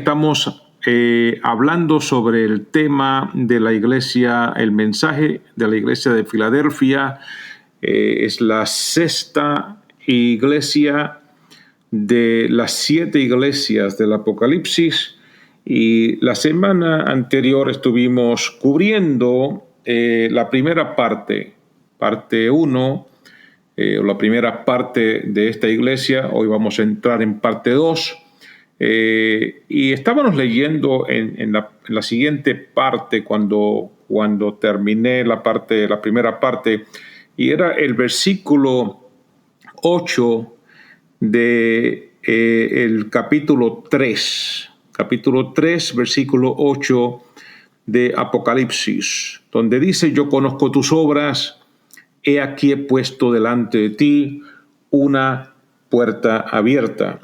Estamos hablando sobre el tema de la iglesia, el mensaje de la iglesia de Filadelfia. Es la sexta iglesia de las 7 iglesias del Apocalipsis. Y la semana anterior estuvimos cubriendo la primera parte 1, o la primera parte de esta iglesia. Hoy vamos a entrar en parte 2. Y estábamos leyendo en la siguiente parte cuando terminé la primera parte, y era el versículo 8 de el capítulo 3, versículo 8 de Apocalipsis, donde dice: yo conozco tus obras, he aquí he puesto delante de ti una puerta abierta,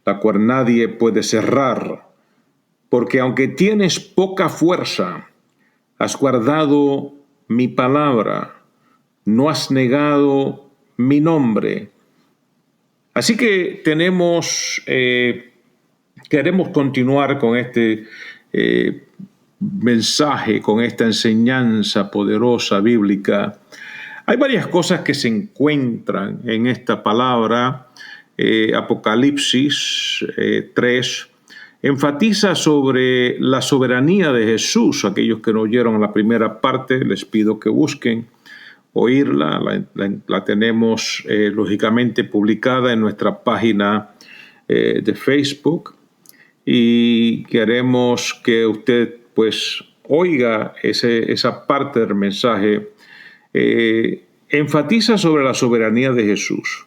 la cual nadie puede cerrar, porque aunque tienes poca fuerza, has guardado mi palabra, no has negado mi nombre. Así que queremos continuar con este mensaje, con esta enseñanza poderosa bíblica. Hay varias cosas que se encuentran en esta palabra. Apocalipsis 3 enfatiza sobre la soberanía de Jesús. Aquellos que no oyeron la primera parte, les pido que busquen oírla. La tenemos lógicamente publicada en nuestra página de Facebook, y queremos que usted pues oiga esa parte del mensaje. Enfatiza sobre la soberanía de Jesús,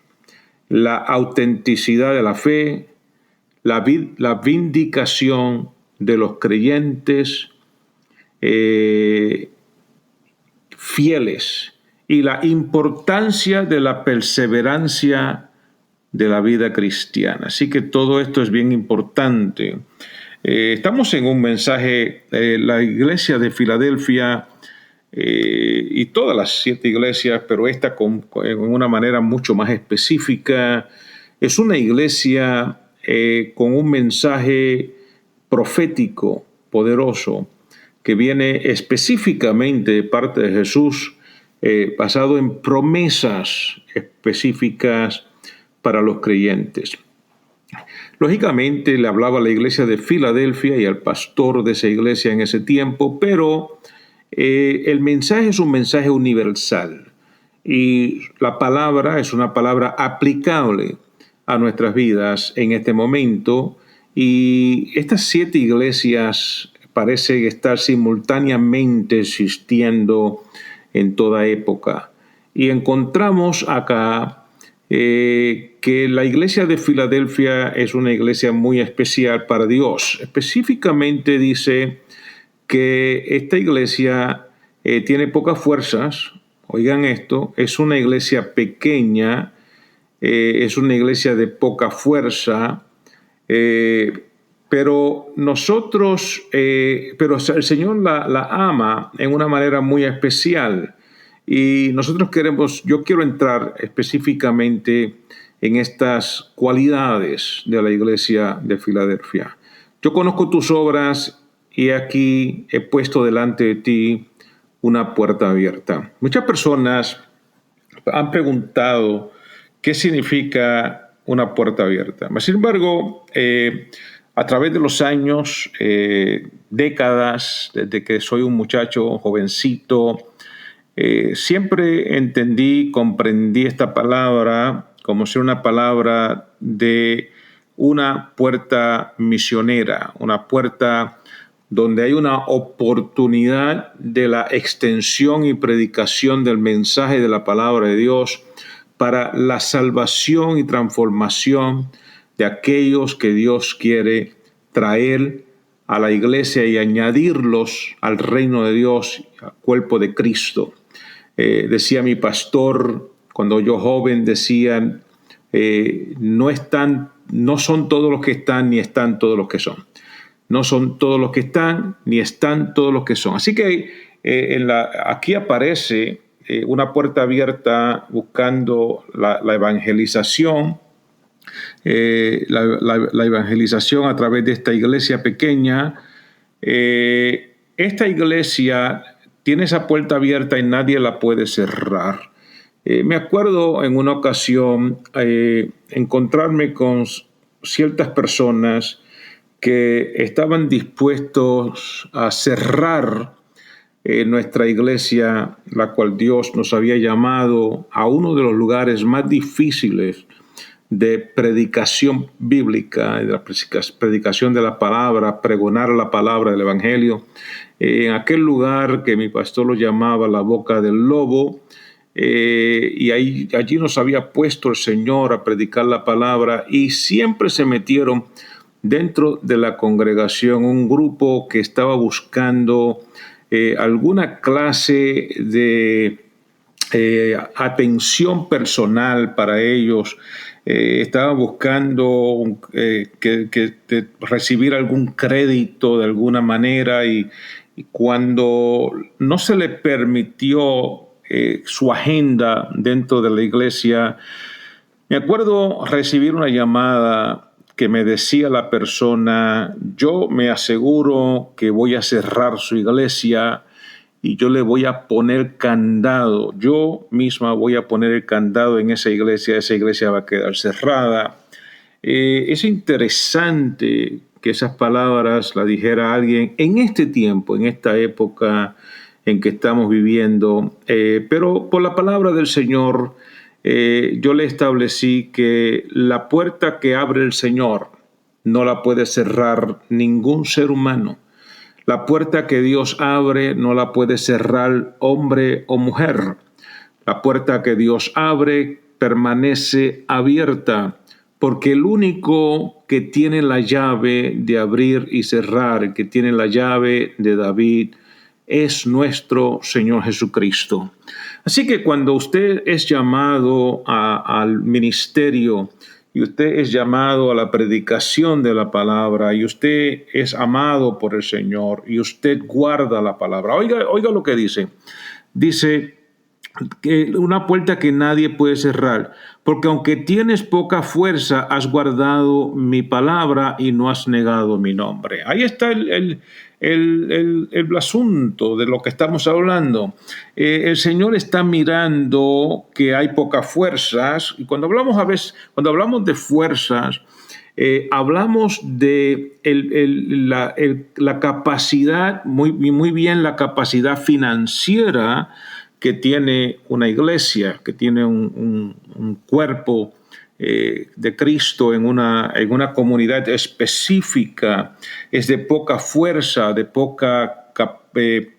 la autenticidad de la fe, la vindicación de los creyentes fieles, y la importancia de la perseverancia de la vida cristiana. Así que todo esto es bien importante. Estamos en un mensaje, la iglesia de Filadelfia, y todas las 7 iglesias, pero esta en una manera mucho más específica, es una iglesia con un mensaje profético poderoso que viene específicamente de parte de Jesús, basado en promesas específicas para los creyentes. Lógicamente le hablaba a la iglesia de Filadelfia y al pastor de esa iglesia en ese tiempo, pero el mensaje es un mensaje universal, y la palabra es una palabra aplicable a nuestras vidas en este momento. Y estas 7 iglesias parecen estar simultáneamente existiendo en toda época. Y encontramos acá que la iglesia de Filadelfia es una iglesia muy especial para Dios. Específicamente dice que esta iglesia tiene pocas fuerzas. Oigan esto, es una iglesia pequeña, es una iglesia de poca fuerza, pero el Señor la ama en una manera muy especial. Y yo quiero entrar específicamente en estas cualidades de la iglesia de Filadelfia. Yo conozco tus obras, y aquí he puesto delante de ti una puerta abierta. Muchas personas han preguntado qué significa una puerta abierta. Sin embargo, a través de los años, décadas, desde que soy un muchacho jovencito, siempre comprendí esta palabra como ser una palabra de una puerta misionera, una puerta donde hay una oportunidad de la extensión y predicación del mensaje de la palabra de Dios para la salvación y transformación de aquellos que Dios quiere traer a la iglesia y añadirlos al reino de Dios, al cuerpo de Cristo. Decía mi pastor, cuando yo joven, decían, no son todos los que están, ni están todos los que son. No son todos los que están, ni están todos los que son. Así que aquí aparece una puerta abierta buscando la evangelización la evangelización a través de esta iglesia pequeña. Esta iglesia tiene esa puerta abierta y nadie la puede cerrar. Me acuerdo en una ocasión encontrarme con ciertas personas que estaban dispuestos a cerrar nuestra iglesia, la cual Dios nos había llamado a uno de los lugares más difíciles de predicación bíblica, de la predicación de la palabra, pregonar la palabra del Evangelio, en aquel lugar que mi pastor lo llamaba la boca del lobo, y allí nos había puesto el Señor a predicar la palabra, y siempre se metieron dentro de la congregación un grupo que estaba buscando alguna clase de atención personal para ellos. Estaban buscando recibir algún crédito de alguna manera, y cuando no se le permitió su agenda dentro de la iglesia, me acuerdo recibir una llamada que me decía la persona: yo me aseguro que voy a cerrar su iglesia y yo le voy a poner candado. Yo misma voy a poner el candado en esa iglesia va a quedar cerrada. Es interesante que esas palabras las dijera alguien en este tiempo, en esta época en que estamos viviendo, pero por la palabra del Señor yo le establecí que la puerta que abre el Señor no la puede cerrar ningún ser humano. La puerta que Dios abre no la puede cerrar hombre o mujer. La puerta que Dios abre permanece abierta, porque el único que tiene la llave de abrir y cerrar, que tiene la llave de David, es nuestro Señor Jesucristo. Así que cuando usted es llamado al ministerio, y usted es llamado a la predicación de la palabra, y usted es amado por el Señor, y usted guarda la palabra. Oiga lo que dice. Dice que una puerta que nadie puede cerrar, porque aunque tienes poca fuerza, has guardado mi palabra y no has negado mi nombre. Ahí está el asunto de lo que estamos hablando. El Señor está mirando que hay pocas fuerzas, y cuando hablamos de fuerzas, hablamos de la capacidad, muy bien, la capacidad financiera que tiene una iglesia, que tiene un cuerpo de Cristo en una comunidad específica. Es de poca fuerza, de poca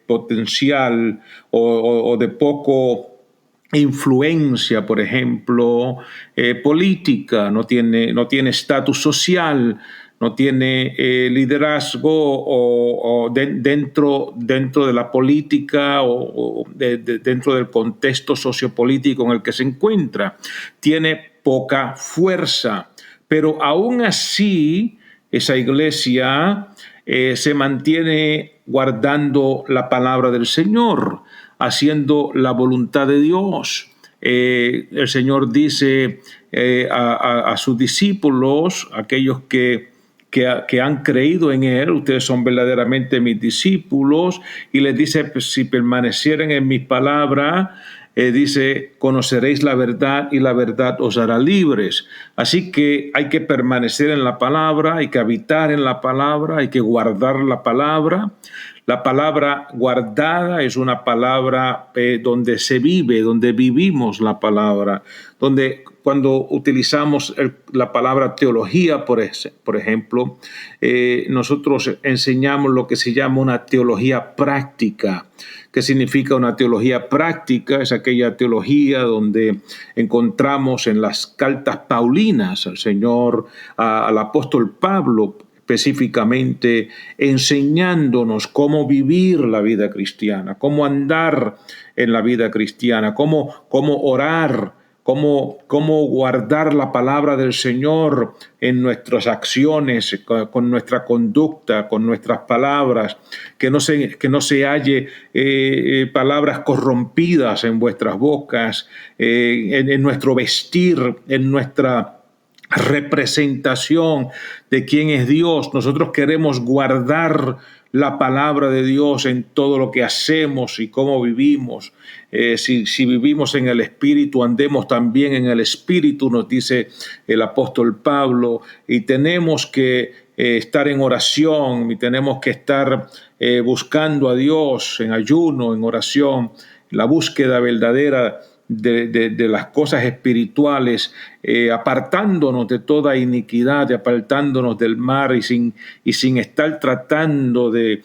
potencial, o de poco influencia, por ejemplo, política, no tiene estatus social, no tiene liderazgo dentro de la política, o dentro del contexto sociopolítico en el que se encuentra. Tiene poca fuerza, pero aún así esa iglesia se mantiene guardando la palabra del Señor, haciendo la voluntad de Dios. El Señor dice a sus discípulos, aquellos que han creído en Él: ustedes son verdaderamente mis discípulos, y les dice: pues, si permanecieren en mis palabras, dice, conoceréis la verdad y la verdad os hará libres. Así que hay que permanecer en la palabra, hay que habitar en la palabra, hay que guardar la palabra. La palabra guardada es una palabra donde se vive, donde vivimos la palabra, donde cuando utilizamos la palabra teología, por ejemplo, nosotros enseñamos lo que se llama una teología práctica. ¿Qué significa una teología práctica? Es aquella teología donde encontramos en las cartas paulinas al Señor, al apóstol Pablo, específicamente enseñándonos cómo vivir la vida cristiana, cómo andar en la vida cristiana, cómo orar, cómo guardar la palabra del Señor en nuestras acciones, con nuestra conducta, con nuestras palabras, que no se halle palabras corrompidas en vuestras bocas, en nuestro vestir, en nuestra representación de quién es Dios. Nosotros queremos guardar la palabra de Dios en todo lo que hacemos y cómo vivimos. Si vivimos en el Espíritu, andemos también en el Espíritu, nos dice el apóstol Pablo, y tenemos que estar en oración y tenemos que estar buscando a Dios en ayuno, en oración, la búsqueda verdadera de las cosas espirituales, apartándonos de toda iniquidad, apartándonos del mal y sin estar tratando de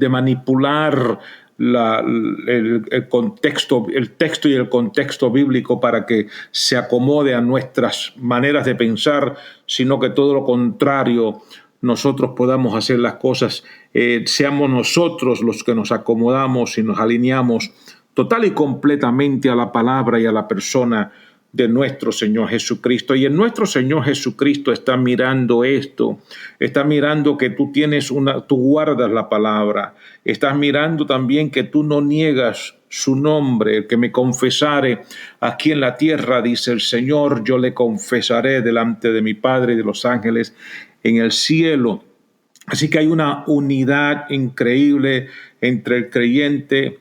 manipular el contexto, el texto y el contexto bíblico para que se acomode a nuestras maneras de pensar, sino que todo lo contrario, nosotros podamos hacer las cosas, seamos nosotros los que nos acomodamos y nos alineamos total y completamente a la palabra y a la persona de nuestro Señor Jesucristo. Y en nuestro Señor Jesucristo está mirando esto, está mirando que tú tú guardas la palabra, estás mirando también que tú no niegas su nombre. El que me confesare aquí en la tierra, dice el Señor, yo le confesaré delante de mi Padre y de los ángeles en el cielo. Así que hay una unidad increíble entre el creyente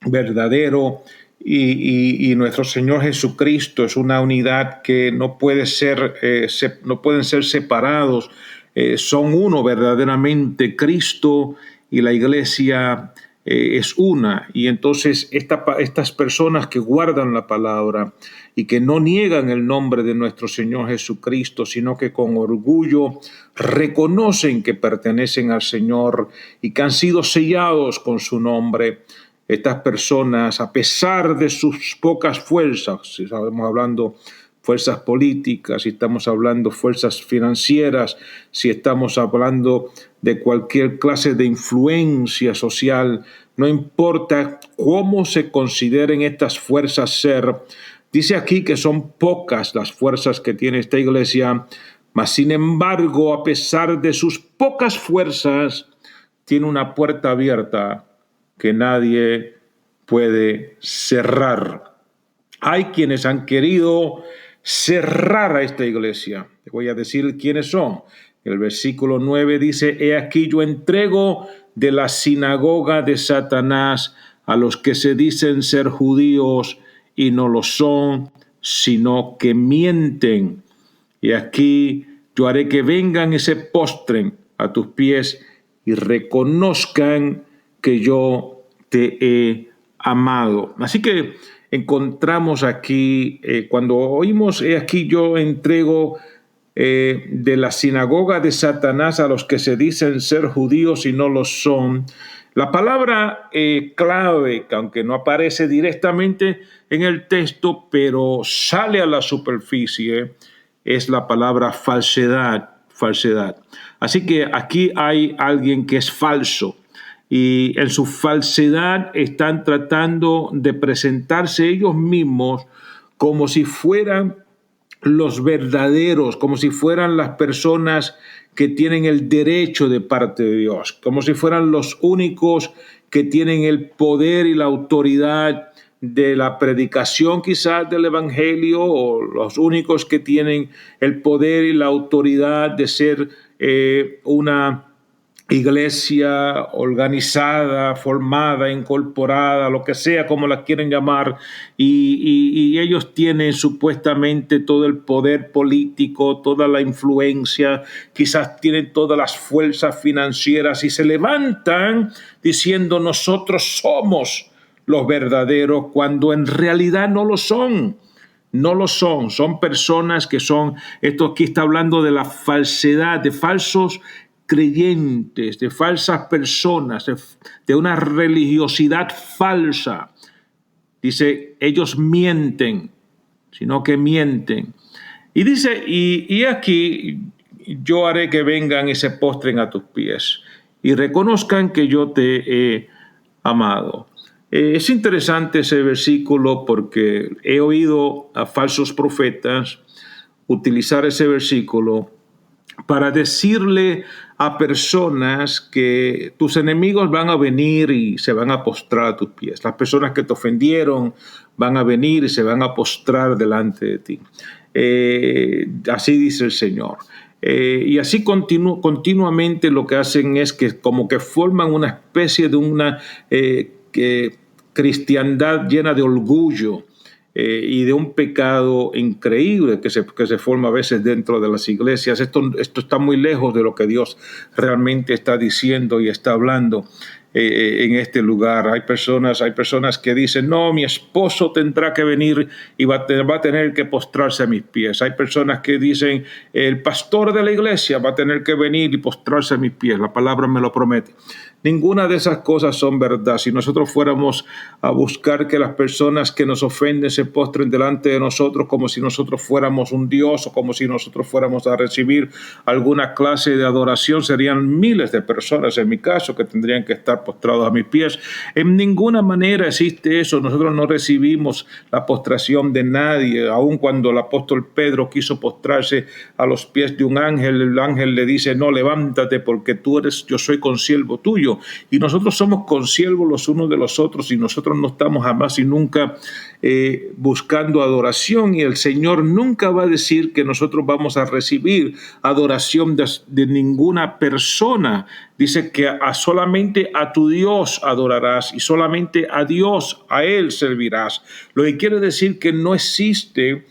verdadero y nuestro Señor Jesucristo. Es una unidad que no pueden ser separados. Son uno verdaderamente. Cristo y la iglesia es una. Y entonces estas personas que guardan la palabra y que no niegan el nombre de nuestro Señor Jesucristo, sino que con orgullo reconocen que pertenecen al Señor y que han sido sellados con su nombre. Estas personas, a pesar de sus pocas fuerzas, si estamos hablando fuerzas políticas, si estamos hablando fuerzas financieras, si estamos hablando de cualquier clase de influencia social, no importa cómo se consideren estas fuerzas ser, dice aquí que son pocas las fuerzas que tiene esta iglesia, mas sin embargo, a pesar de sus pocas fuerzas, tiene una puerta abierta que nadie puede cerrar. Hay quienes han querido cerrar a esta iglesia. Te voy a decir quiénes son. El versículo 9 dice: he aquí yo entrego de la sinagoga de Satanás a los que se dicen ser judíos y no lo son, sino que mienten. Y aquí yo haré que vengan y se postren a tus pies y reconozcan que yo te he amado. Así que encontramos aquí, cuando oímos, he aquí yo entrego de la sinagoga de Satanás a los que se dicen ser judíos y no lo son. La palabra clave, que aunque no aparece directamente en el texto, pero sale a la superficie, es la palabra falsedad. Así que aquí hay alguien que es falso y en su falsedad están tratando de presentarse ellos mismos como si fueran los verdaderos, como si fueran las personas que tienen el derecho de parte de Dios, como si fueran los únicos que tienen el poder y la autoridad de la predicación quizás del evangelio, o los únicos que tienen el poder y la autoridad de ser una iglesia organizada, formada, incorporada, lo que sea, como la quieren llamar, y ellos tienen supuestamente todo el poder político, toda la influencia, quizás tienen todas las fuerzas financieras y se levantan diciendo nosotros somos los verdaderos, cuando en realidad no lo son. No lo son, son personas que son, esto aquí está hablando de la falsedad, de falsos creyentes, de falsas personas, de una religiosidad falsa. Dice, ellos mienten, sino que mienten. Y dice, y aquí yo haré que vengan y se postren a tus pies y reconozcan que yo te he amado. Es interesante ese versículo porque he oído a falsos profetas utilizar ese versículo para decirle a personas que tus enemigos van a venir y se van a postrar a tus pies. Las personas que te ofendieron van a venir y se van a postrar delante de ti. Así dice el Señor. Y así continuamente lo que hacen es que como que forman una especie de una cristiandad llena de orgullo y de un pecado increíble que se forma a veces dentro de las iglesias. Esto está muy lejos de lo que Dios realmente está diciendo y está hablando en este lugar. Hay personas que dicen, no, mi esposo tendrá que venir y va a tener que postrarse a mis pies. Hay personas que dicen, el pastor de la iglesia va a tener que venir y postrarse a mis pies. La palabra me lo promete. Ninguna de esas cosas son verdad. Si nosotros fuéramos a buscar que las personas que nos ofenden se postren delante de nosotros como si nosotros fuéramos un Dios o como si nosotros fuéramos a recibir alguna clase de adoración, serían miles de personas, en mi caso, que tendrían que estar postrados a mis pies. En ninguna manera existe eso. Nosotros no recibimos la postración de nadie. Aun cuando el apóstol Pedro quiso postrarse a los pies de un ángel, el ángel le dice, no, levántate porque yo soy consiervo tuyo. Y nosotros somos consiervos los unos de los otros y nosotros no estamos jamás y nunca buscando adoración, y el Señor nunca va a decir que nosotros vamos a recibir adoración de ninguna persona. Dice que solamente a tu Dios adorarás y solamente a Dios, a Él servirás. Lo que quiere decir que no existe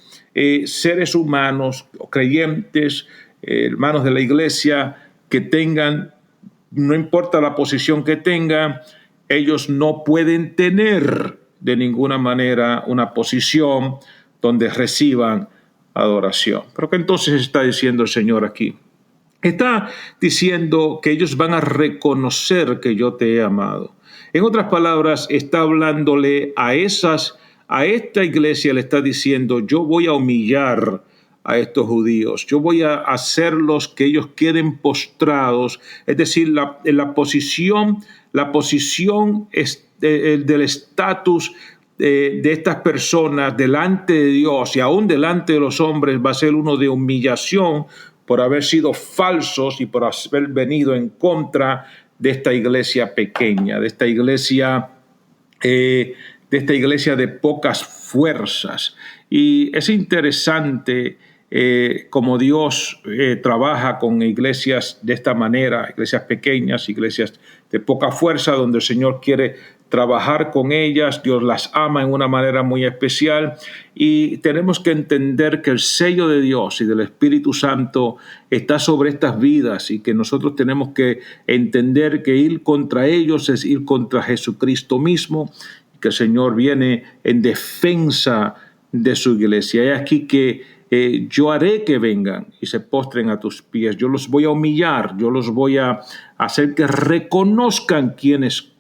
seres humanos, creyentes, hermanos de la iglesia, que tengan, no importa la posición que tengan, ellos no pueden tener de ninguna manera una posición donde reciban adoración. Pero ¿qué entonces está diciendo el Señor aquí? Está diciendo que ellos van a reconocer que yo te he amado. En otras palabras, está hablándole a esta iglesia, le está diciendo, yo voy a humillar a estos judíos, yo voy a hacerlos que ellos queden postrados, es decir, la posición del estatus de estas personas delante de Dios y aún delante de los hombres va a ser uno de humillación por haber sido falsos y por haber venido en contra de esta iglesia pequeña, de esta iglesia de pocas fuerzas. Y es interesante cómo Dios trabaja con iglesias de esta manera, iglesias pequeñas, iglesias de poca fuerza, donde el Señor quiere trabajar con ellas. Dios las ama en una manera muy especial y tenemos que entender que el sello de Dios y del Espíritu Santo está sobre estas vidas y que nosotros tenemos que entender que ir contra ellos es ir contra Jesucristo mismo, y que el Señor viene en defensa de su iglesia. Es aquí que yo haré que vengan y se postren a tus pies. Yo los voy a humillar, yo los voy a hacer que reconozcan quiénes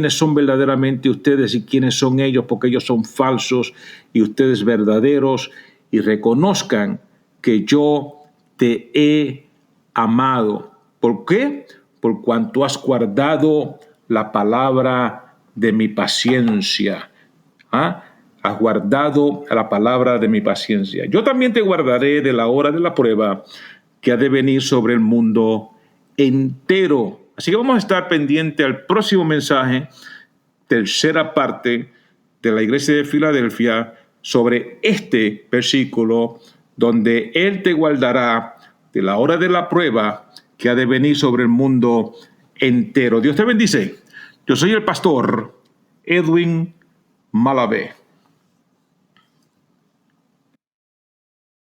son verdaderamente ustedes y quiénes son ellos, porque ellos son falsos y ustedes verdaderos, y reconozcan que yo te he amado. ¿Por qué? Por cuanto has guardado la palabra de mi paciencia. Has guardado la palabra de mi paciencia. Yo también te guardaré de la hora de la prueba que ha de venir sobre el mundo entero. Así que vamos a estar pendiente al próximo mensaje, tercera parte de la iglesia de Filadelfia, sobre este versículo donde Él te guardará de la hora de la prueba que ha de venir sobre el mundo entero. Dios te bendice. Yo soy el pastor Edwin Malavé.